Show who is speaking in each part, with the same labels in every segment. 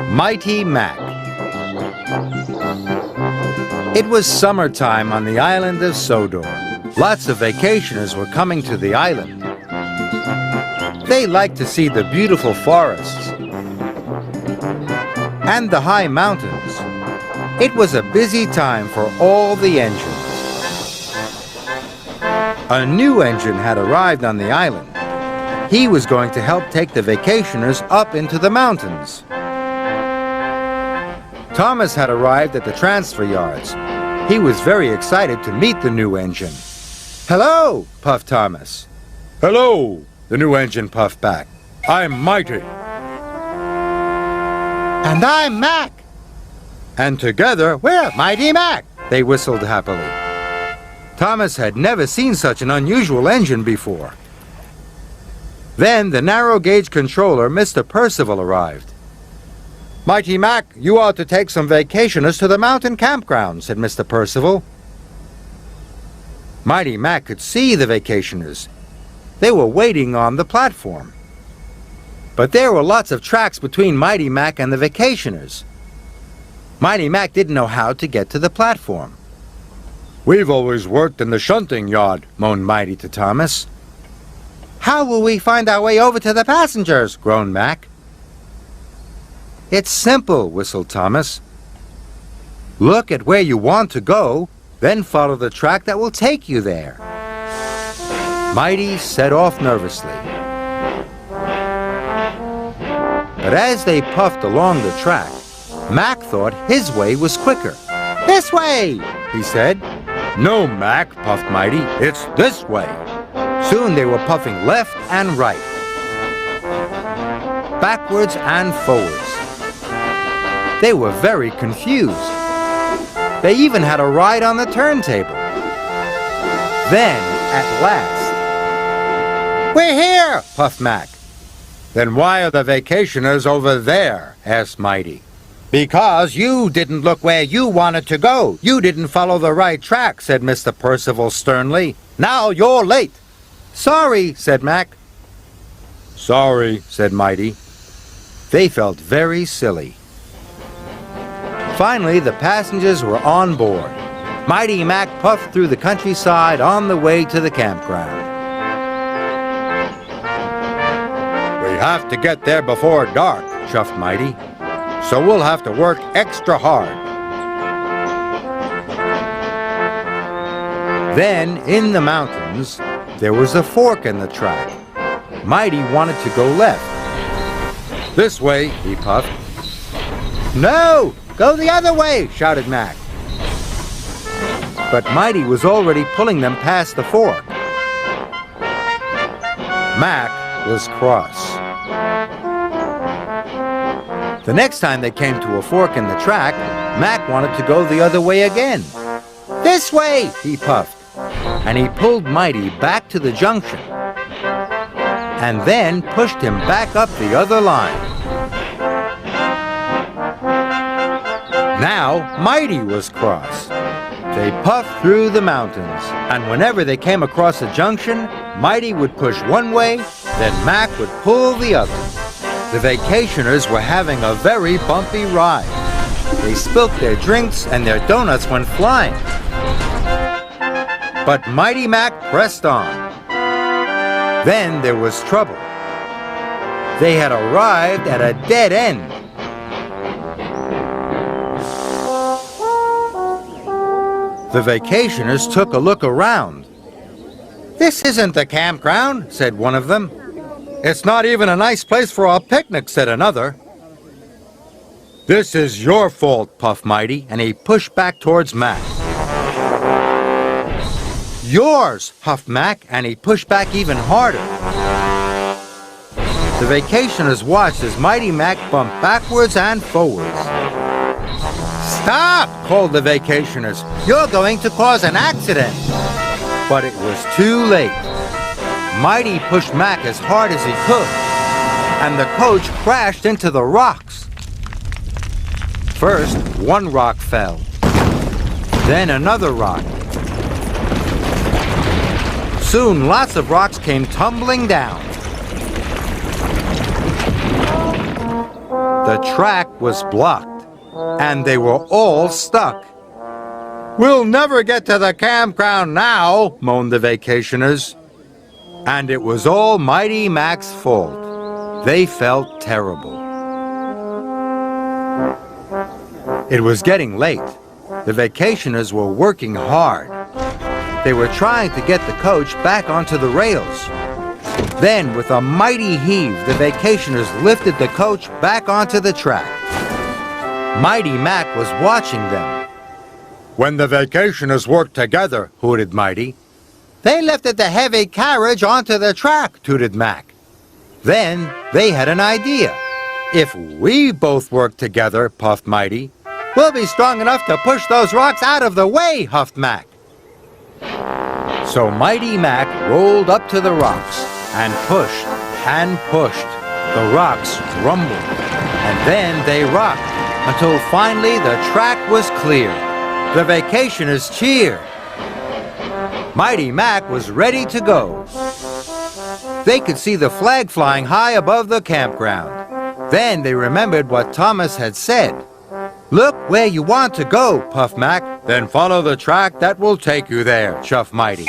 Speaker 1: Mighty Mac. It was summertime on the island of Sodor. Lots of vacationers were coming to the island. They liked to see the beautiful forests and the high mountains. It was a busy time for all the engines. A new engine had arrived on the island. He was going to help take the vacationers up into the mountains. Thomas had arrived at the transfer yards. He was very excited to meet the new engine. "Hello," puffed Thomas.
Speaker 2: "Hello," the new engine puffed back. "I'm Mighty."
Speaker 1: "And I'm Mac." "And together we're Mighty Mac," they whistled happily. Thomas had never seen such an unusual engine before. Then the narrow gauge controller, Mr. Percival, arrived. "Mighty Mac, you ought to take some vacationers to the mountain campground," said Mr. Percival. Mighty Mac could see the vacationers. They were waiting on the platform. But there were lots of tracks between Mighty Mac and the vacationers. Mighty Mac didn't know how to get to the platform.
Speaker 2: "We've always worked in the shunting yard," moaned Mighty to Thomas.
Speaker 1: "How will we find our way over to the passengers?" groaned Mac. "It's simple," whistled Thomas. "Look at where you want to go, then follow the track that will take you there." Mighty set off nervously. But as they puffed along the track, Mac thought his way was quicker. "This way," he said.
Speaker 2: "No, Mac," puffed Mighty. "It's this way."
Speaker 1: Soon they were puffing left and right, backwards and forwards. They were very confused. They even had a ride on the turntable. Then, at last, "We're here," puffed Mac.
Speaker 2: "Then why are the vacationers over there?" asked Mighty.
Speaker 1: "Because you didn't look where you wanted to go. You didn't follow the right track," said Mr. Percival sternly. "Now you're late." "Sorry," said Mac.
Speaker 2: "Sorry," said Mighty.
Speaker 1: They felt very silly. Finally, the passengers were on board. Mighty Mac puffed through the countryside on the way to the campground.
Speaker 2: "We have to get there before dark," chuffed Mighty. "So we'll have to work extra hard."
Speaker 1: Then, in the mountains, there was a fork in the track. Mighty wanted to go left.
Speaker 2: "This way," he puffed.
Speaker 1: "No! Go the other way!" shouted Mac. But Mighty was already pulling them past the fork. Mac was cross. The next time they came to a fork in the track, Mac wanted to go the other way again. "This way!" he puffed, and he pulled Mighty back to the junction, and then pushed him back up the other line. Now Mighty was cross. They puffed through the mountains, and whenever they came across a junction, Mighty would push one way, then Mac would pull the other. The vacationers were having a very bumpy ride. They spilt their drinks and their donuts went flying. But Mighty Mac pressed on. Then there was trouble. They had arrived at a dead end. The vacationers took a look around. "This isn't the campground," said one of them.
Speaker 2: "It's not even a nice place for a picnic," said another.
Speaker 1: "This is your fault," puffed Mighty, and he pushed back towards Mac. "Yours," huffed Mac, and he pushed back even harder. The vacationers watched as Mighty Mac bumped backwards and forwards. "Stop!" called the vacationers. "You're going to cause an accident." But it was too late. Mighty pushed Mac as hard as he could, and the coach crashed into the rocks. First, one rock fell. Then another rock. Soon, lots of rocks came tumbling down. the track was blocked, and they were all stuck. "We'll never get to the campground now," moaned the vacationers. And it was all Mighty Mac's fault. They felt terrible. It was getting late. The vacationers were working hard. They were trying to get the coach back onto the rails. Then, with a mighty heave, the vacationers lifted the coach back onto the track. Mighty Mac was watching them.
Speaker 2: When the vacationers work together,
Speaker 1: hooted Mighty. "They lifted the heavy carriage onto the track," tooted Mac. Then they had an idea. "If we both work together," puffed Mighty, "we'll be strong enough to push those rocks out of the way," huffed Mac. So Mighty Mac rolled up to the rocks and pushed and pushed. The rocks rumbled, and then they rocked until finally the track was clear. The vacationers cheered. Mighty Mac was ready to go. They could see the flag flying high above the campground. Then they remembered what Thomas had said. "Look where you want to go," puffed Mac.
Speaker 2: "Then follow the track that will take you there,"
Speaker 1: chuffed Mighty.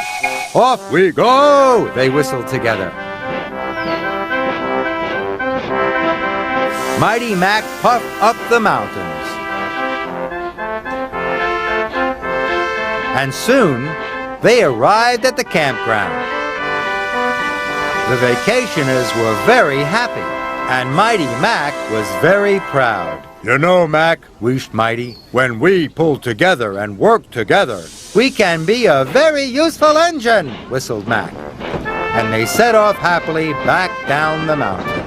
Speaker 1: "Off we go!" they whistled together. Mighty Mac puffed up the mountains. And soon, they arrived at the campground. The vacationers were very happy, and Mighty Mac was very proud.
Speaker 2: "You know, Mac,"
Speaker 1: wheezed Mighty,
Speaker 2: "when we pull together and work together,
Speaker 1: we can be a very useful engine," whistled Mac. And they set off happily back down the mountain.